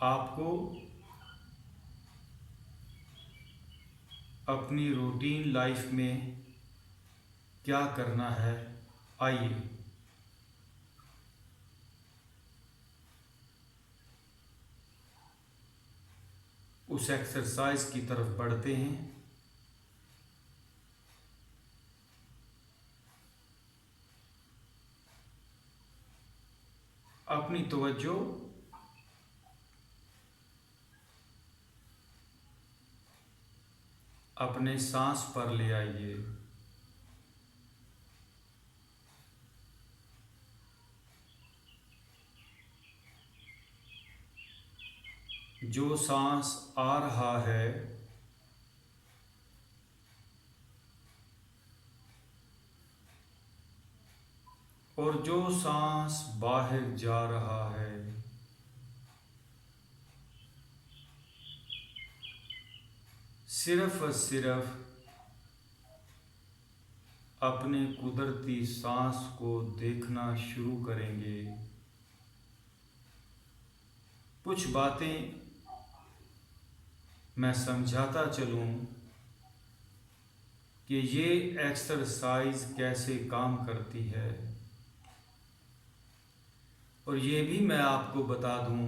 आपको अपनी routine life में क्या करना है, आइए उस एक्सरसाइज की तरफ बढ़ते हैं। अपनी तवज्जो अपने सांस पर ले आइए। जो सांस आ रहा है और जो सांस बाहर जा रहा है, सिर्फ और सिर्फ अपने कुदरती सांस को देखना शुरू करेंगे। कुछ बातें मैं समझाता चलूं कि ये एक्सरसाइज कैसे काम करती है, और ये भी मैं आपको बता दूं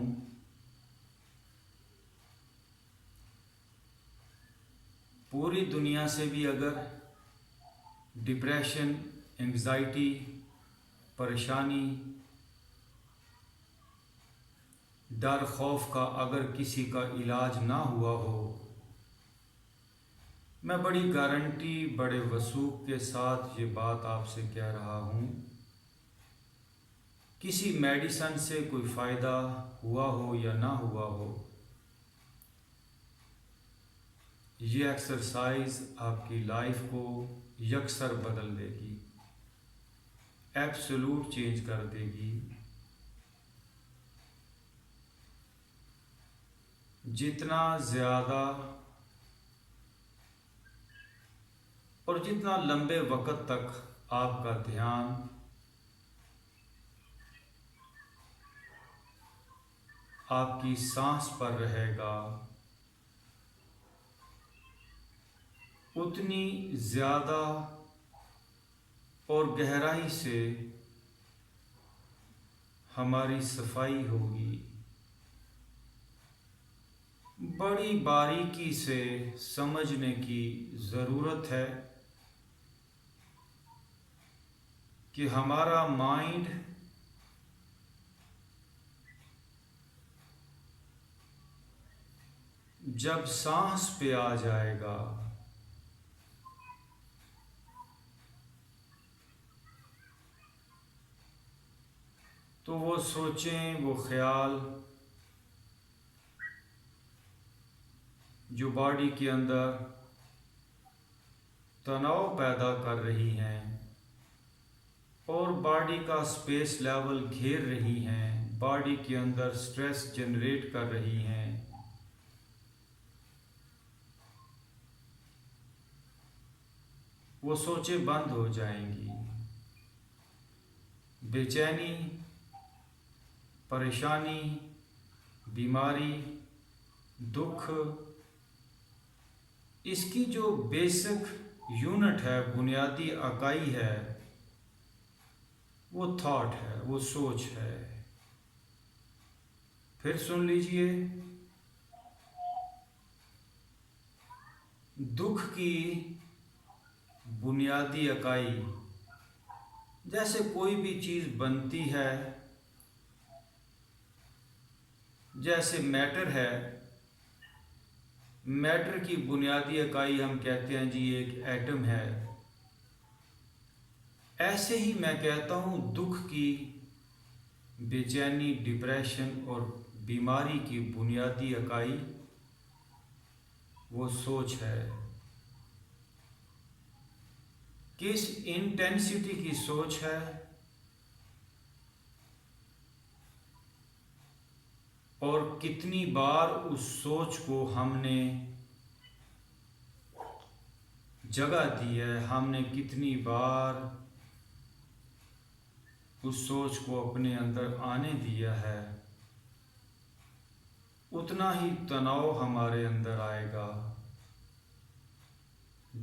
पूरी दुनिया से भी अगर डिप्रेशन, एंग्जाइटी, परेशानी, डर खौफ का अगर किसी का इलाज ना हुआ हो, मैं बड़ी गारंटी, बड़े वसूख के साथ ये बात आपसे कह रहा हूँ, किसी मेडिसिन से कोई फ़ायदा हुआ हो या ना हुआ हो, ये एक्सरसाइज आपकी लाइफ को यकसर बदल देगी, एब्सोल्यूट चेंज कर देगी। जितना ज़्यादा और जितना लंबे वक़्त तक आपका ध्यान आपकी सांस पर रहेगा, उतनी ज़्यादा और गहराई से हमारी सफाई होगी। बड़ी बारीकी से समझने की ज़रूरत है कि हमारा माइंड जब सांस पे आ जाएगा तो वो सोचें, वो ख्याल जो बॉडी के अंदर तनाव पैदा कर रही हैं और बॉडी का स्पेस लेवल घेर रही हैं, बॉडी के अंदर स्ट्रेस जनरेट कर रही हैं, वो सोचें बंद हो जाएंगी। बेचैनी, परेशानी, बीमारी, दुख, इसकी जो बेसिक यूनिट है, बुनियादी इकाई है, वो थॉट है, वो सोच है। फिर सुन लीजिए, दुख की बुनियादी इकाई, जैसे कोई भी चीज़ बनती है, जैसे मैटर है, मैटर की बुनियादी इकाई हम कहते हैं जी एक एटम है। ऐसे ही मैं कहता हूँ दुख की, बेचैनी, डिप्रेशन और बीमारी की बुनियादी इकाई वो सोच है। किस इंटेंसिटी की सोच है और कितनी बार उस सोच को हमने जगह दी है, हमने कितनी बार उस सोच को अपने अंदर आने दिया है, उतना ही तनाव हमारे अंदर आएगा।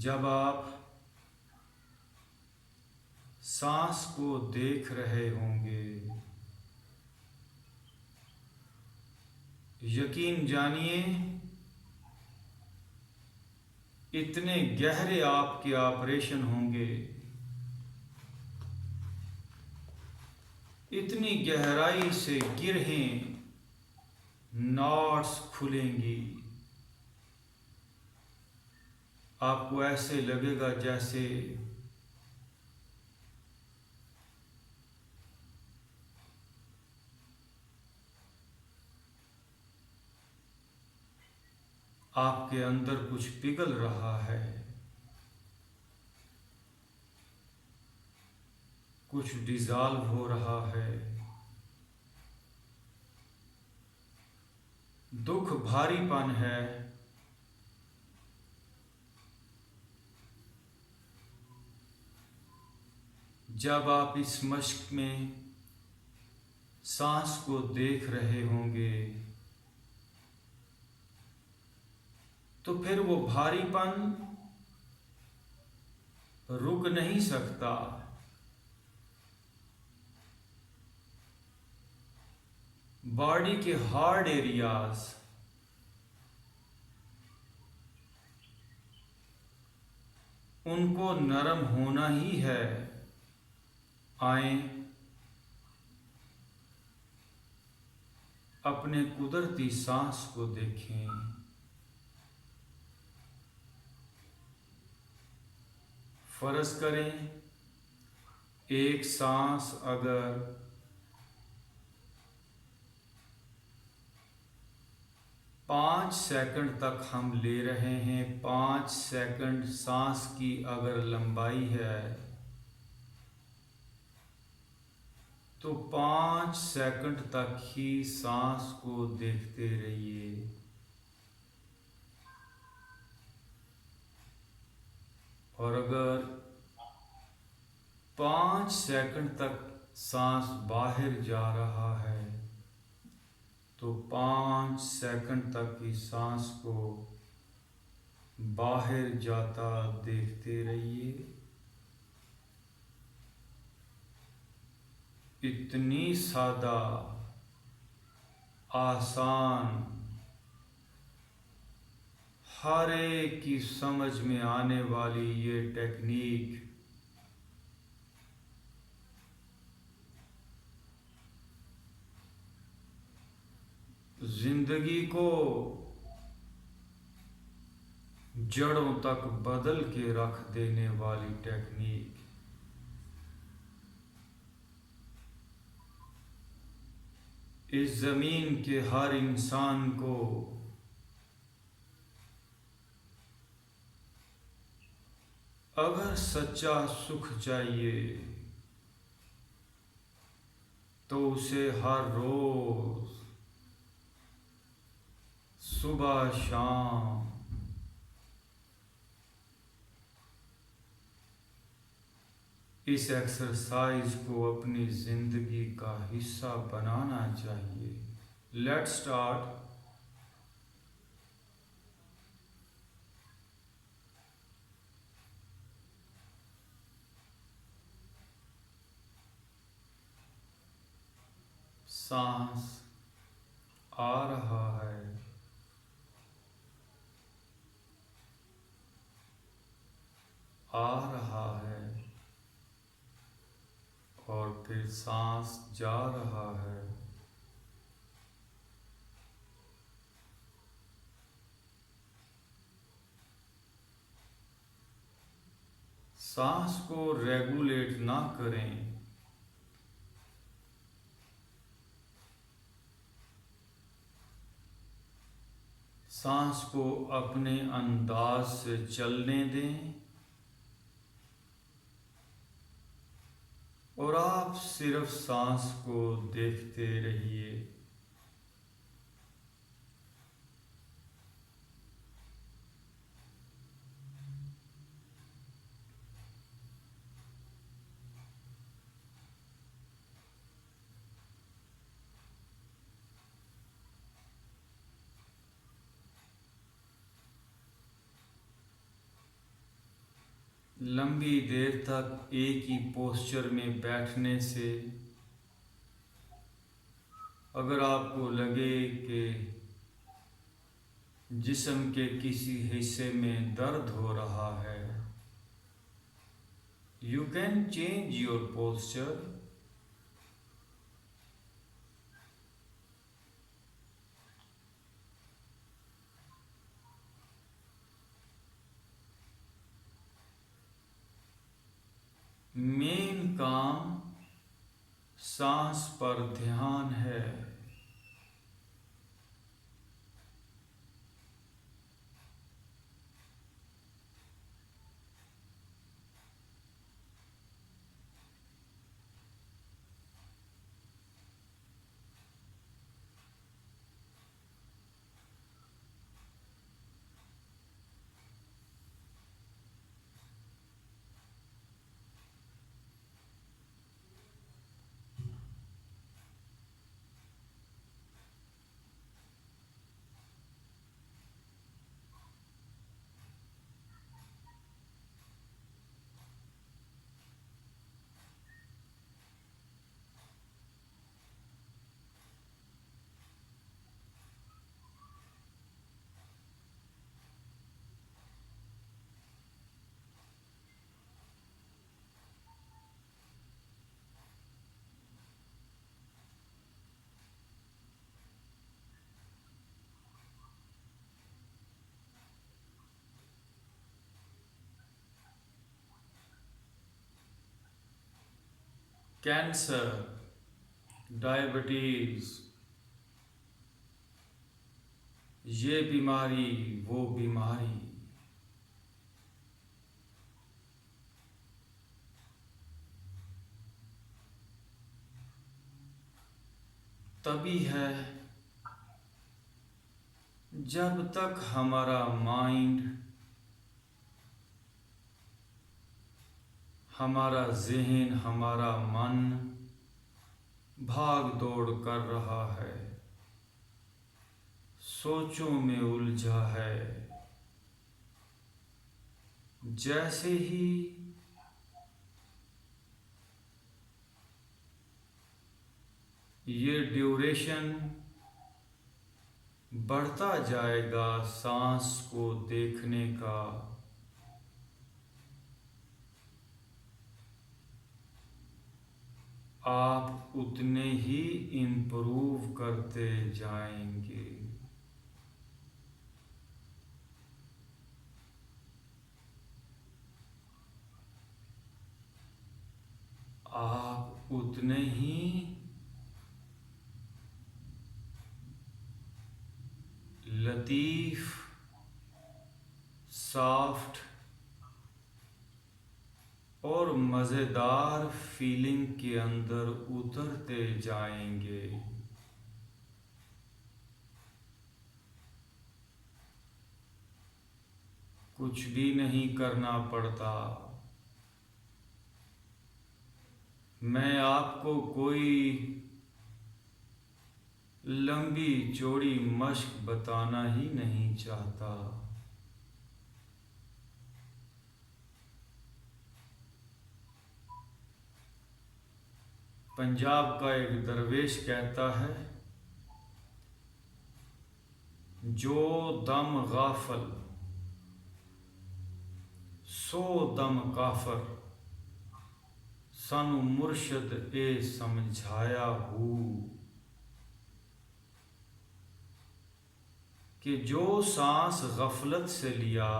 जब आप सांस को देख रहे होंगे, यकीन जानिए इतने गहरे आपके ऑपरेशन होंगे, इतनी गहराई से गिरहें नॉट्स खुलेंगी, आपको ऐसे लगेगा जैसे आपके अंदर कुछ पिघल रहा है, कुछ डिसॉल्व हो रहा है। दुख भारीपन है, जब आप इस मश्क में सांस को देख रहे होंगे तो फिर वो भारीपन रुक नहीं सकता। बॉडी के हार्ड एरियाज उनको नरम होना ही है। आए अपने कुदरती सांस को देखें। फर्ज करें एक सांस अगर 5 सेकंड तक हम ले रहे हैं, 5 सेकंड सांस की अगर लंबाई है तो 5 सेकंड तक ही सांस को देखते रहिए। और अगर 5 सेकंड तक सांस बाहर जा रहा है तो 5 सेकंड तक ही सांस को बाहर जाता देखते रहिए। इतनी सादा, आसान, हर एक की समझ में आने वाली ये टेक्निक जिंदगी को जड़ों तक बदल के रख देने वाली टेक्निक। इस जमीन के हर इंसान को अगर सच्चा सुख चाहिए तो उसे हर रोज सुबह शाम इस एक्सरसाइज को अपनी जिंदगी का हिस्सा बनाना चाहिए। Let's start. सांस आ रहा है, आ रहा है और फिर सांस जा रहा है। सांस को रेगुलेट ना करें, सांस को अपने अंदाज से चलने दें और आप सिर्फ सांस को देखते रहिए। लंबी देर तक एक ही पोस्चर में बैठने से अगर आपको लगे कि जिस्म के किसी हिस्से में दर्द हो रहा है, you can change your posture. Main काम सांस पर ध्यान है। कैंसर, डायबिटीज, ये बीमारी, वो बीमारी, तभी है जब तक हमारा माइंड, हमारा ज़हन, हमारा मन भाग दौड़ कर रहा है, सोचों में उलझा है। जैसे ही ये ड्यूरेशन बढ़ता जाएगा सांस को देखने का, आप उतने ही इम्प्रूव करते जाएंगे। आप उतने ही लतीफ़, सॉफ्ट और मज़ेदार फीलिंग के अंदर उतरते जाएंगे। कुछ भी नहीं करना पड़ता। मैं आपको कोई लंबी चौड़ी मश्क बताना ही नहीं चाहता। पंजाब का एक दरवेश कहता है, जो दम गाफल सो दम काफर, सानू मुर्शद ए समझाया हूँ कि जो सांस गफलत से लिया,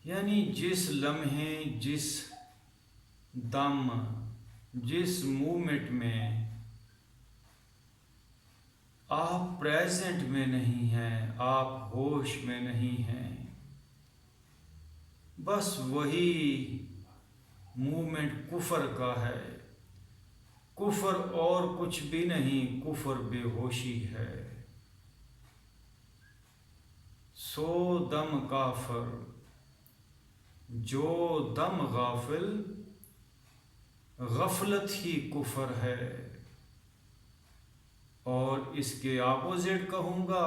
यानी जिस लम्हे, जिस दम, जिस मूवमेंट में आप प्रेजेंट में नहीं हैं, आप होश में नहीं हैं, बस वही मूवमेंट कुफर का है। कुफर और कुछ भी नहीं, कुफर बेहोशी है। सो दम काफर, जो दम गाफिल, गफलत ही कुफर है। और इसके ऑपोजिट कहूँगा,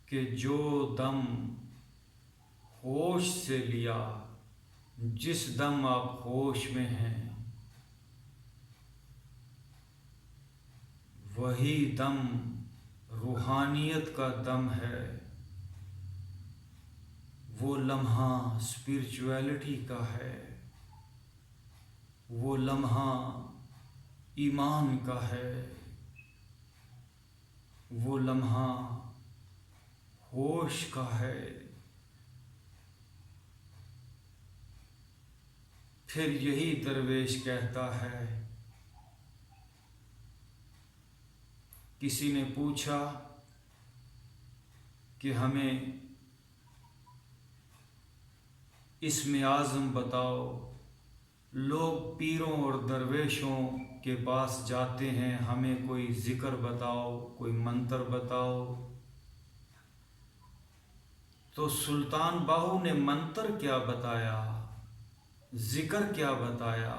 कि जो दम होश से लिया, जिस दम आप होश में हैं, वही दम रूहानियत का दम है। वो लम्हा स्पिरिचुअलिटी का है, वो लम्हा ईमान का है, वो लम्हा होश का है। फिर यही दरवेश कहता है, किसी ने पूछा कि हमें इसमें आज़म बताओ। लोग पीरों और दरवेशों के पास जाते हैं, हमें कोई ज़िक्र बताओ, कोई मंत्र बताओ। तो सुल्तान बाहू ने मंत्र क्या बताया, ज़िक्र क्या बताया?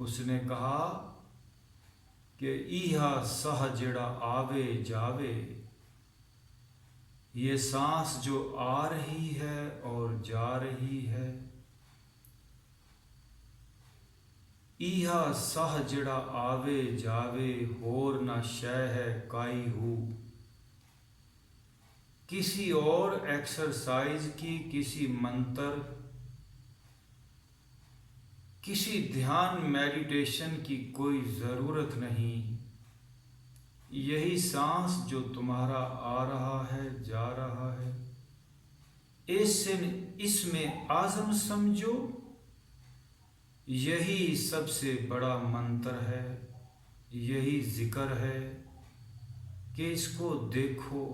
उसने कहा कि इहा सह जड़ा आवे जावे, ये सांस जो आ रही है और जा रही है, इहा सह जड़ा आवे जावे, होर ना शय है काई हूँ। किसी और एक्सरसाइज की, किसी मंत्र, किसी ध्यान मेडिटेशन की कोई ज़रूरत नहीं। यही सांस जो तुम्हारा आ रहा है, जा रहा है, इसमें आज़म समझो। यही सबसे बड़ा मंत्र है, यही जिक्र है कि इसको देखो।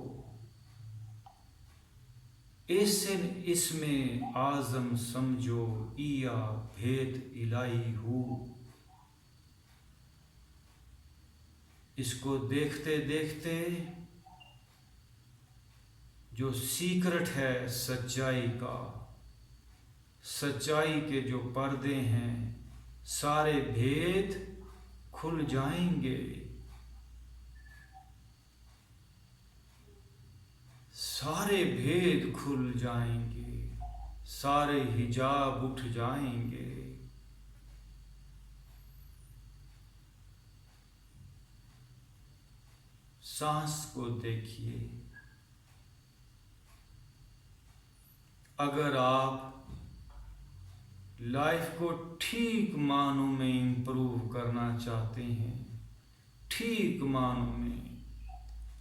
इसमें आज़म समझो, इया भेद इलाही हूँ। इसको देखते देखते जो सीक्रेट है सच्चाई का, सच्चाई के जो पर्दे हैं, सारे भेद खुल जाएंगे। सारे भेद खुल जाएंगे, सारे हिजाब उठ जाएंगे। सांस को देखिए। अगर आप लाइफ को ठीक मानों में इम्प्रूव करना चाहते हैं, ठीक मानों में,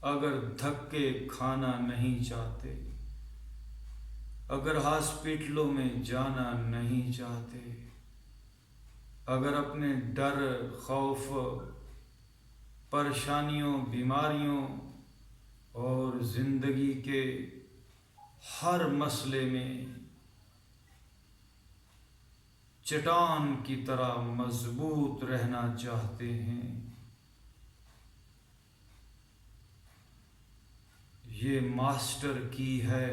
अगर धक्के खाना नहीं चाहते, अगर हॉस्पिटलों में जाना नहीं चाहते, अगर अपने डर, खौफ, परेशानियों, बीमारियों और ज़िंदगी के हर मसले में चट्टान की तरह मजबूत रहना चाहते हैं, ये मास्टर की है।